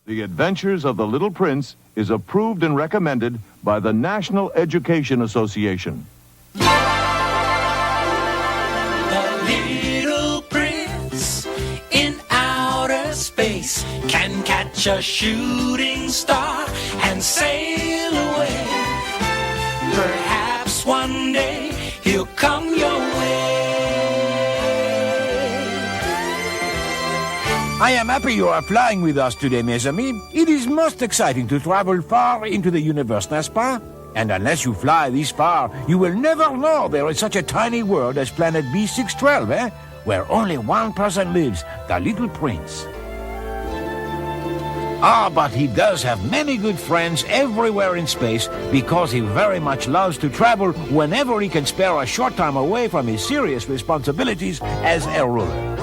The Adventures of the Little Prince is approved and recommended by the National Education Association. The little prince in outer space can catch a shooting star and sail away. Perhaps one day he'll come your way. I am happy you are flying with us today, mes amis. It is most exciting to travel far into the universe, n'est-ce pas? And unless you fly this far, you will never know there is such a tiny world as planet B612, where only one person lives, the little prince. Ah, but he does have many good friends everywhere in space because he very much loves to travel whenever he can spare a short time away from his serious responsibilities as a ruler.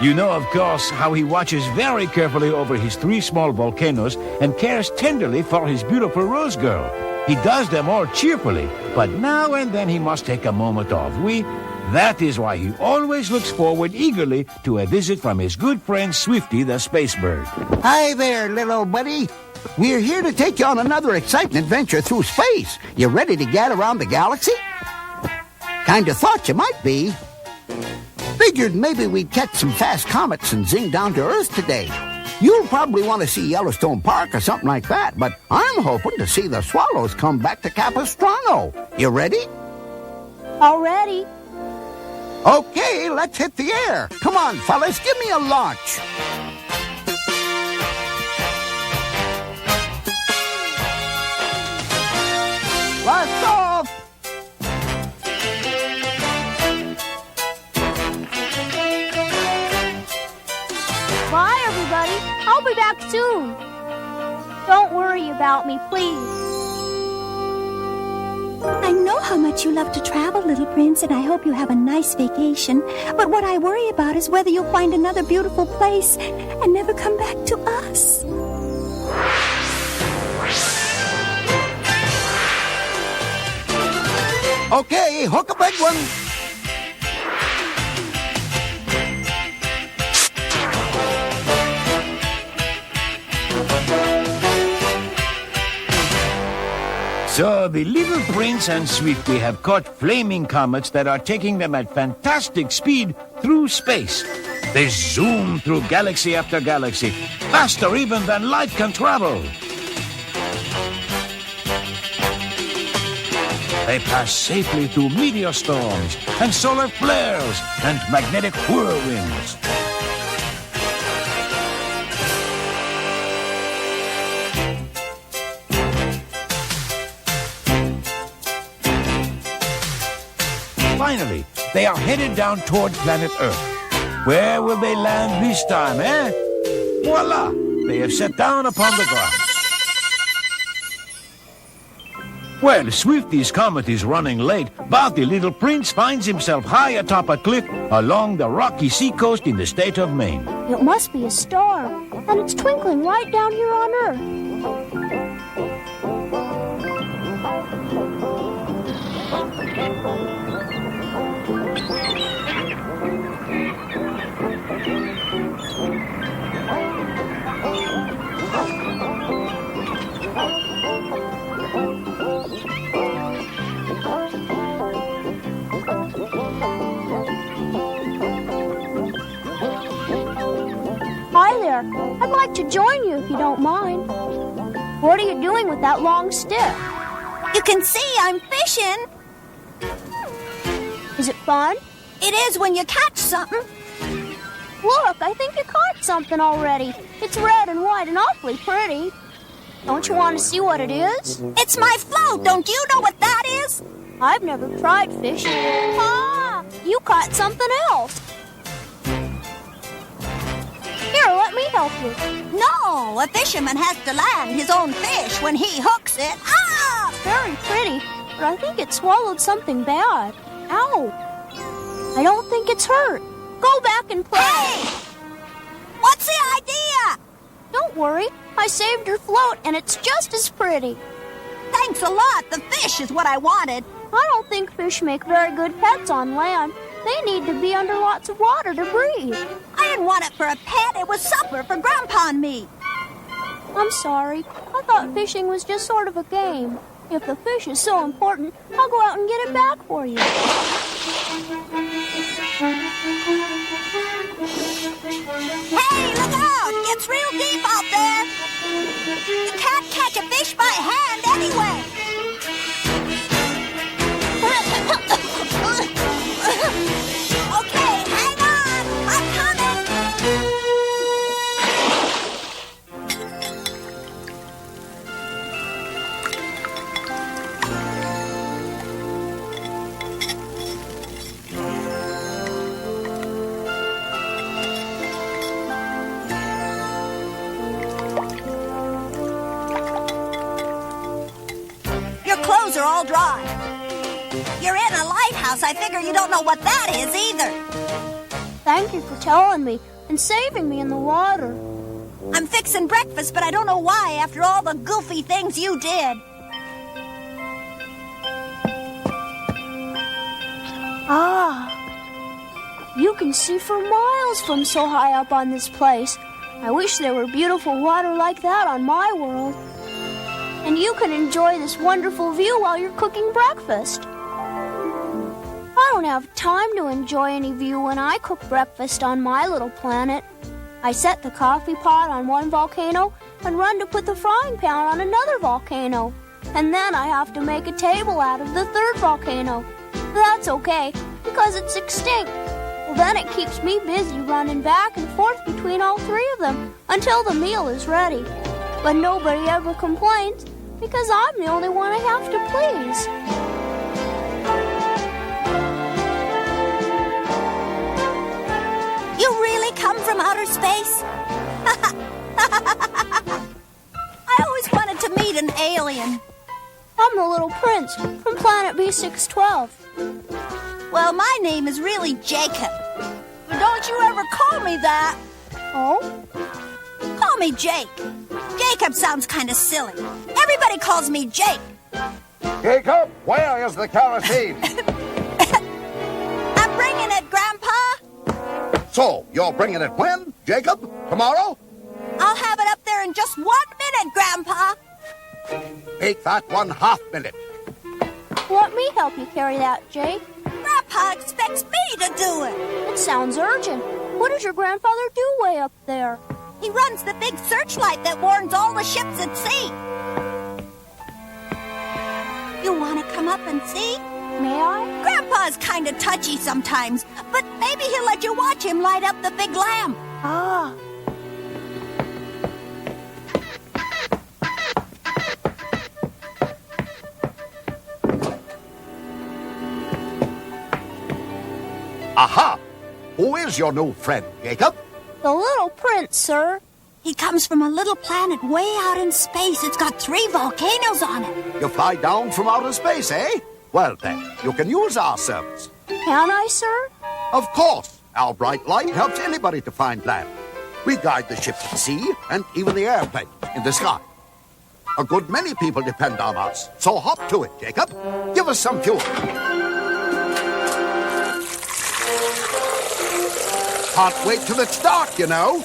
You know, of course, how he watches very carefully over his 3 small volcanoes and cares tenderly for his beautiful Rose Girl. He does them all cheerfully, but now and then he must take a moment off. That is why he always looks forward eagerly to a visit from his good friend Swifty the Space Bird. Hi there, little buddy. We're here to take you on another exciting adventure through space. You ready to get around the galaxy? Kinda thought you might be. Figured maybe we'd catch some fast comets and zing down to Earth today. You'll probably want to see Yellowstone Park or something like that, but I'm hoping to see the swallows come back to Capistrano. You ready? All ready. Okay, let's hit the air. Come on, fellas, give me a launch. Blast off! Bye, everybody. I'll be back soon. Don't worry about me, please. I know how much you love to travel, little prince, and I hope you have a nice vacation. But what I worry about is whether you'll find another beautiful place and never come back to us. Okay, hook a big one. So the little prince and Swifty have caught flaming comets that are taking them at fantastic speed through space. They zoom through galaxy after galaxy, faster even than light can travel. They pass safely through meteor storms and solar flares and magnetic whirlwinds. Finally, they are headed down toward planet Earth. Where will they land this time, eh? Voila! They have set down upon the ground. Well, Swifty's comet is running late, but the little prince finds himself high atop a cliff along the rocky seacoast in the state of Maine. It must be a star, and it's twinkling right down here on Earth. Hi there. I'd like to join you if you don't mind. What are you doing with that long stick? You can see I'm fishing. Is it fun? It is when you catch something. Look, I think you caught something already. It's red and white and awfully pretty. Don't you want to see what it is? It's my float. Don't you know what that is? I've never tried fishing. Ah, you caught something else. Here, let me help you. No, a fisherman has to land his own fish when he hooks it. Ah! Very pretty, but I think it swallowed something bad. Ow! I don't think it's hurt. Go back and play. Hey! What's the idea? Don't worry. I saved your float, and it's just as pretty. Thanks a lot. The fish is what I wanted. I don't think fish make very good pets on land. They need to be under lots of water to breathe. I I didn't want it for a pet. It was supper for Grandpa and me. I'm sorry. I thought fishing was just sort of a game. If the fish is so important, I'll go out and get it back for you. Hey, look out! It's real deep out there. You can't catch a fish by hand anyway. Okay, hang on. I'm coming. Your clothes are all dry. You're in a lighthouse. I figure you don't know what that is either. Thank you for telling me and saving me in the water. I'm fixing breakfast, but I don't know why after all the goofy things you did. Ah, you can see for miles from so high up on this place. I wish there were beautiful water like that on my world. And you can enjoy this wonderful view while you're cooking breakfast. I don't have time to enjoy any view when I cook breakfast on my little planet. I set the coffee pot on one volcano and run to put the frying pan on another volcano. And then I have to make a table out of the third volcano. That's okay, because it's extinct. Well, then it keeps me busy running back and forth between all three of them until the meal is ready. But nobody ever complains because I'm the only one I have to please. You really come from outer space? I always wanted to meet an alien. I'm the little prince from planet B612. Well, my name is really Jacob. But don't you ever call me that. Oh? Call me Jake. Jacob sounds kind of silly. Everybody calls me Jake. Jacob, where is the kerosene? I'm bringing it, Grandpa. So, you're bringing it when, Jacob? Tomorrow? I'll have it up there in just 1 minute, Grandpa. Make that 1/2 minute. Let me help you carry that, Jake. Grandpa expects me to do it. It sounds urgent. What does your grandfather do way up there? He runs the big searchlight that warns all the ships at sea. You want to come up and see? May I? Grandpa's kind of touchy sometimes, but maybe he'll let you watch him light up the big lamp. Ah. Aha! Who is your new friend, Jacob? The little prince, sir. He comes from a little planet way out in space. It's got 3 volcanoes on it. You fly down from outer space, eh? Well, then, you can use our service. Can I, sir? Of course. Our bright light helps anybody to find land. We guide the ships at sea and even the airplanes in the sky. A good many people depend on us. So hop to it, Jacob. Give us some fuel. Can't wait till it's dark, you know.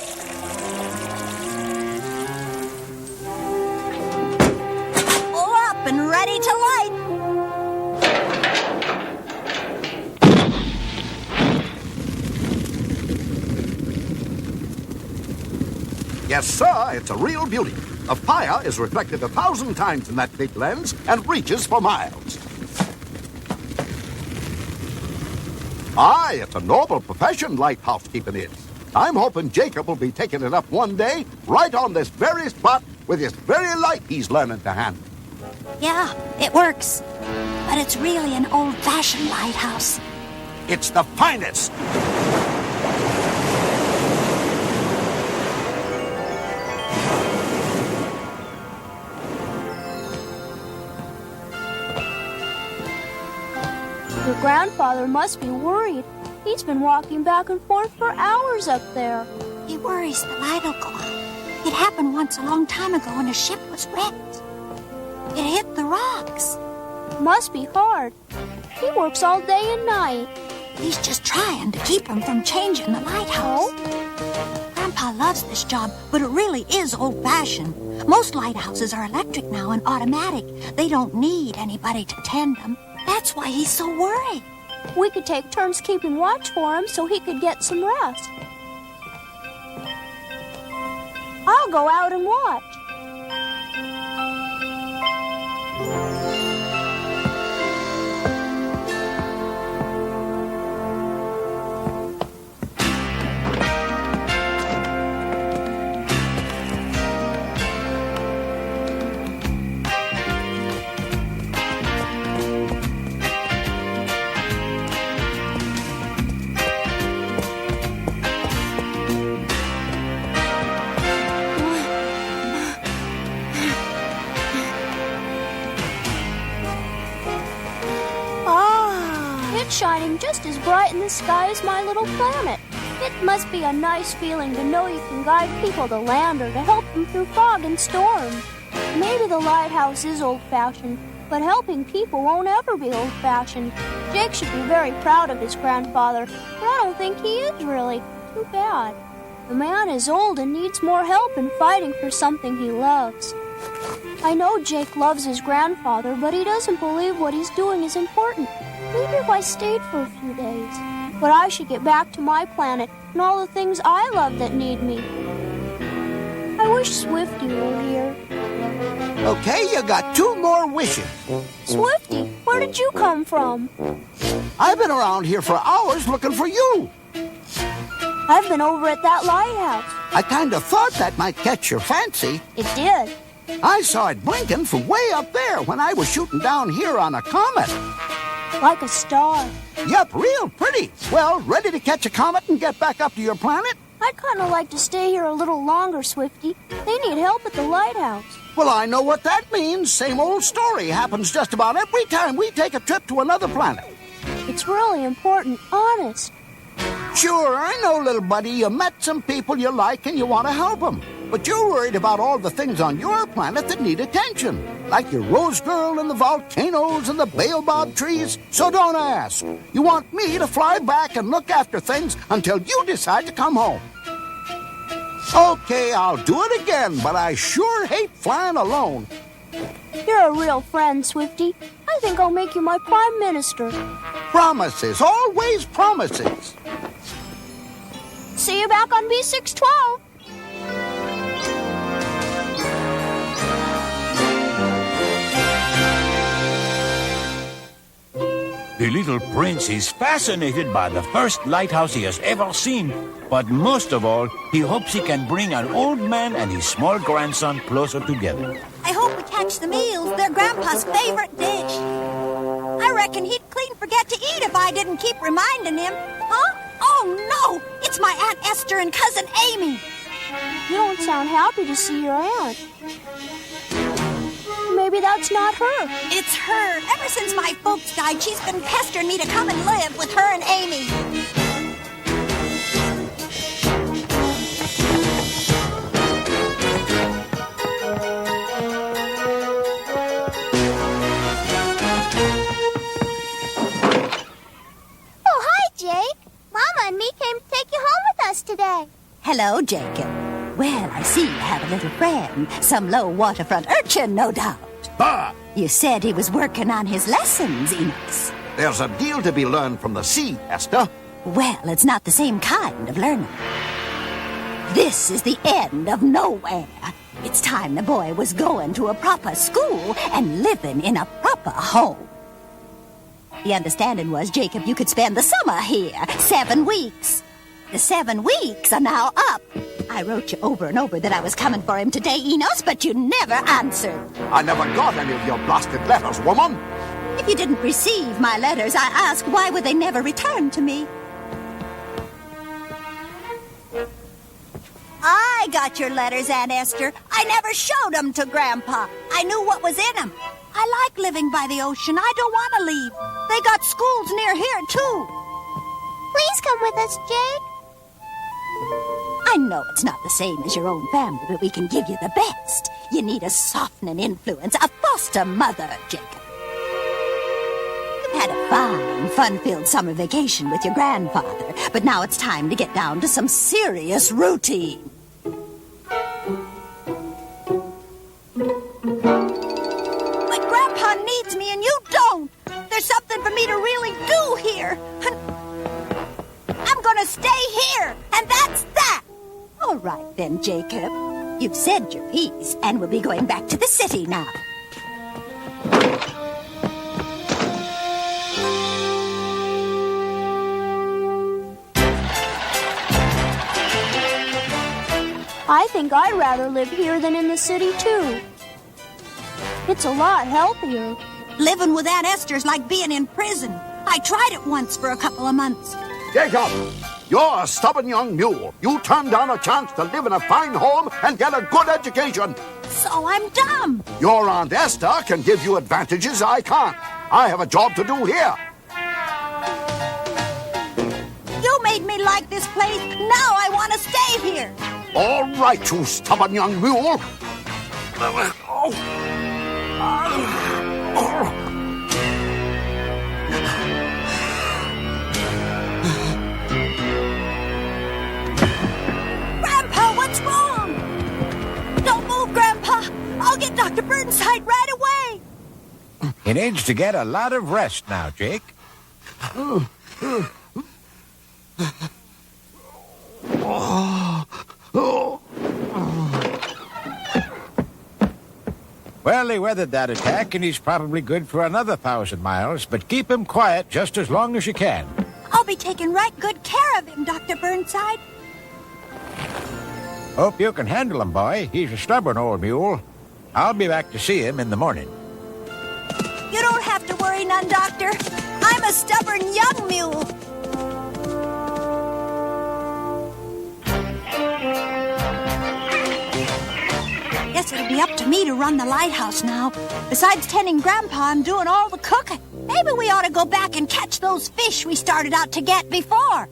All up and ready to light. Yes, sir, it's a real beauty. A fire is reflected 1,000 times in that big lens and reaches for miles. Aye, it's a noble profession lighthouse keeping is. I'm hoping Jacob will be taking it up one day, right on this very spot, with this very light he's learning to handle. Yeah, it works. But it's really an old-fashioned lighthouse. It's the finest. Your grandfather must be worried. He's been walking back and forth for hours up there. He worries the light'll go out. It happened once a long time ago when a ship was wrecked. It hit the rocks. Must be hard. He works all day and night. He's just trying to keep him from changing the lighthouse. Oh? Grandpa loves this job, but it really is old-fashioned. Most lighthouses are electric now and automatic. They don't need anybody to tend them. That's why he's so worried. We could take turns keeping watch for him so he could get some rest. I'll go out and watch. Shining just as bright in the sky as my little planet. It must be a nice feeling to know you can guide people to land or to help them through fog and storm. Maybe the lighthouse is old-fashioned, but helping people won't ever be old-fashioned. Jake should be very proud of his grandfather, but I don't think he is really. Too bad. The man is old and needs more help in fighting for something he loves. I know Jake loves his grandfather, but he doesn't believe what he's doing is important. Maybe if I stayed for a few days. But I should get back to my planet and all the things I love that need me. I wish Swifty were here. Okay, you got 2 more wishes. Swifty, where did you come from? I've been around here for hours looking for you. I've been over at that lighthouse. I kind of thought that might catch your fancy. It did. I saw it blinking from way up there when I was shooting down here on a comet. Like a star. Yep, real pretty. Well, ready to catch a comet and get back up to your planet? I'd kind of like to stay here a little longer, Swifty. They need help at the lighthouse. Well, I know what that means. Same old story happens just about every time we take a trip to another planet. It's really important, honest. Sure, I know, little buddy. You met some people you like and you want to help them. But you're worried about all the things on your planet that need attention, like your rose girl and the volcanoes and the baobab trees. So don't ask. You want me to fly back and look after things until you decide to come home. Okay, I'll do it again, but I sure hate flying alone. You're a real friend, Swifty. I think I'll make you my Prime Minister. Promises, always promises. See you back on B612. The little prince is fascinated by the first lighthouse he has ever seen. But most of all, he hopes he can bring an old man and his small grandson closer together. I hope we catch the meals. They're Grandpa's favorite dish. I reckon he'd clean forget to eat if I didn't keep reminding him. Huh? Oh, no! It's my Aunt Esther and Cousin Amy. You don't sound happy to see your aunt. Maybe that's not her. It's her. Ever since my folks died, she's been pestering me to come and live with her and Amy. Oh, hi, Jake. Mama and me came to take you home with us today. Hello, Jacob. Well, I see you have a little friend. Some low waterfront urchin, no doubt. Bah! You said he was working on his lessons, Enos. There's a deal to be learned from the sea, Esther. Well, it's not the same kind of learning. This is the end of nowhere. It's time the boy was going to a proper school and living in a proper home. The understanding was, Jacob, you could spend the summer here, 7 weeks. The 7 weeks are now up. I wrote you over and over that I was coming for him today, Enos, but you never answered. I never got any of your blasted letters, woman. If you didn't receive my letters, I asked why would they never return to me? I got your letters, Aunt Esther. I never showed them to Grandpa. I knew what was in them. I like living by the ocean. I don't want to leave. They got schools near here, too. Please come with us, Jake. I know it's not the same as your own family, but we can give you the best. You need a softening influence, a foster mother, Jacob. You've had a fine, fun-filled summer vacation with your grandfather, but now it's time to get down to some serious routine. All right then, Jacob. You've said your piece, and we'll be going back to the city now. I think I'd rather live here than in the city, too. It's a lot healthier. Living with Aunt Esther's like being in prison. I tried it once for a couple of months. Jacob, you're a stubborn young mule. You turned down a chance to live in a fine home and get a good education. So I'm dumb. Your Aunt Esther can give you advantages I can't. I have a job to do here. You made me like this place. Now I want to stay here. All right, you stubborn young mule. Grandpa, what's wrong? Don't move, Grandpa. I'll get Dr. Burnside right away. He needs to get a lot of rest now, Jake. Well, he weathered that attack, and he's probably good for another 1,000 miles, but keep him quiet just as long as you can. I'll be taking right good care of him, Dr. Burnside. Hope you can handle him, boy. He's a stubborn old mule. I'll be back to see him in the morning. You don't have to worry none, Doctor. I'm a stubborn young mule. Guess it'll be up to me to run the lighthouse now. Besides tending Grandpa, I'm doing all the cooking. Maybe we ought to go back and catch those fish we started out to get before.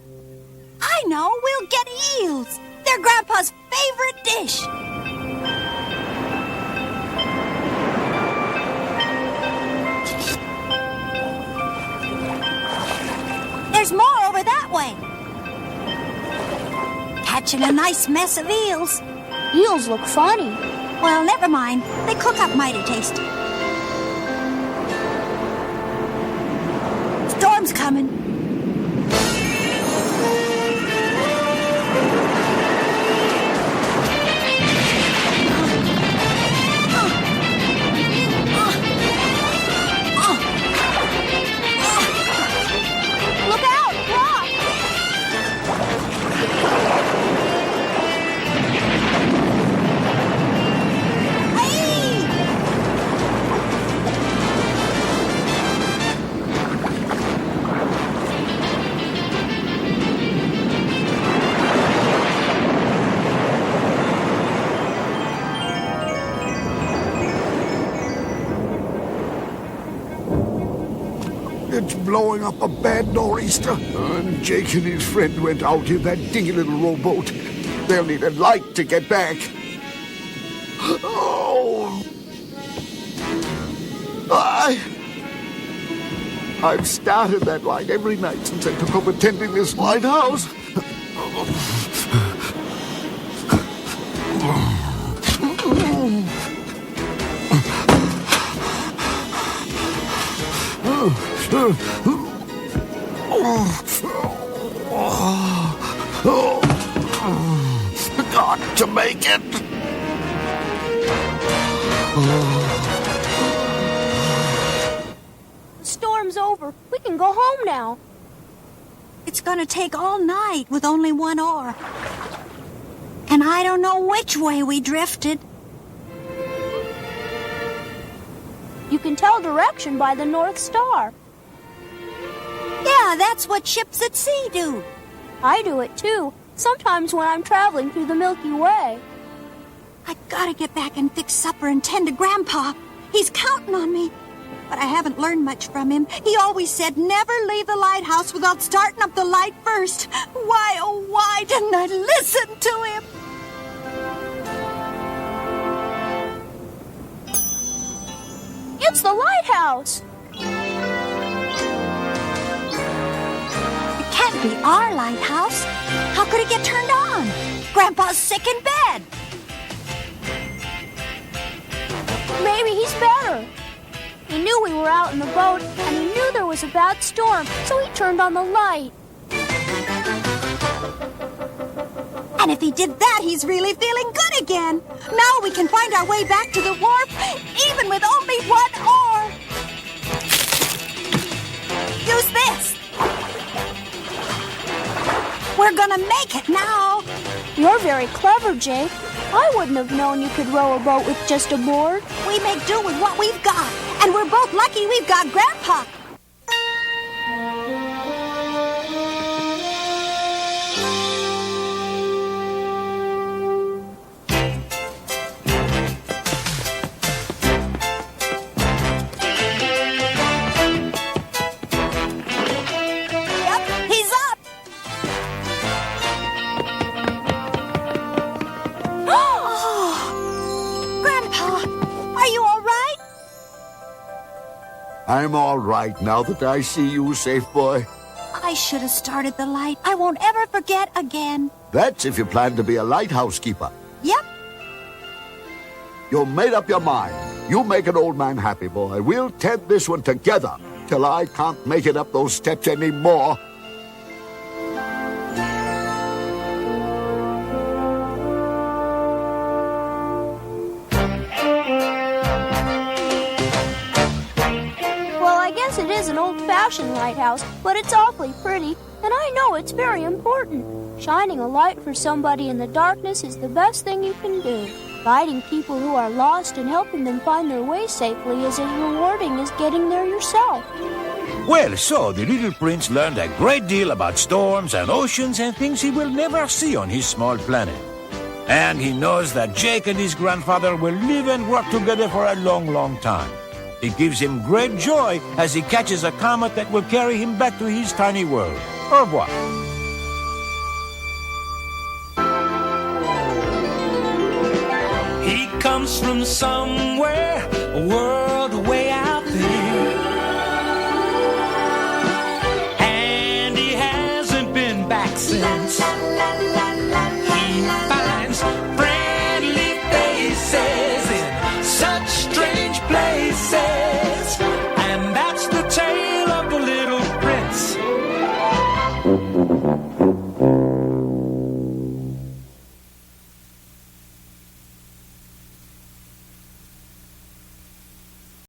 I know, we'll get eels. They're Grandpa's favorite dish. There's more over that way. Catching a nice mess of eels. Eels look funny. Well, never mind. They cook up mighty tasty. Storm's coming. Look out! Rock! It's blowing up a bad nor'easter. And Jake and his friend went out in that dingy little rowboat. They'll need a light to get back. Oh! I've started that light every night since I took up attending this lighthouse. Got to make it. The storm's over. We can go home now. It's gonna take all night with only one oar. And I don't know which way we drifted. You can tell direction by the North Star. Yeah, that's what ships at sea do. I do it too, sometimes when I'm traveling through the Milky Way. I gotta get back and fix supper and tend to Grandpa. He's counting on me. But I haven't learned much from him. He always said never leave the lighthouse without starting up the light first. Why, oh, why didn't I listen to him? It's the lighthouse! It can't be our lighthouse. How could it get turned on? Grandpa's sick in bed. Maybe he's better. He knew we were out in the boat, and he knew there was a bad storm, so he turned on the light. And if he did that, he's really feeling good again. Now we can find our way back to the wharf, even with only one oar. Use this. We're gonna make it now. You're very clever, Jake. I wouldn't have known you could row a boat with just a board. We make do with what we've got, and we're both lucky we've got Grandpa. I'm all right now that I see you, safe boy. I should have started the light. I won't ever forget again. That's if you plan to be a lighthouse keeper. Yep. You made up your mind. You make an old man happy, boy. We'll tend this one together till I can't make it up those steps anymore. It is an old-fashioned lighthouse, but it's awfully pretty, and I know it's very important. Shining a light for somebody in the darkness is the best thing you can do. Guiding people who are lost and helping them find their way safely is as rewarding as getting there yourself. Well, so the little prince learned a great deal about storms and oceans and things he will never see on his small planet. And he knows that Jake and his grandfather will live and work together for a long, long time. It gives him great joy as he catches a comet that will carry him back to his tiny world. Au revoir. He comes from somewhere, a world way out there. And he hasn't been back since.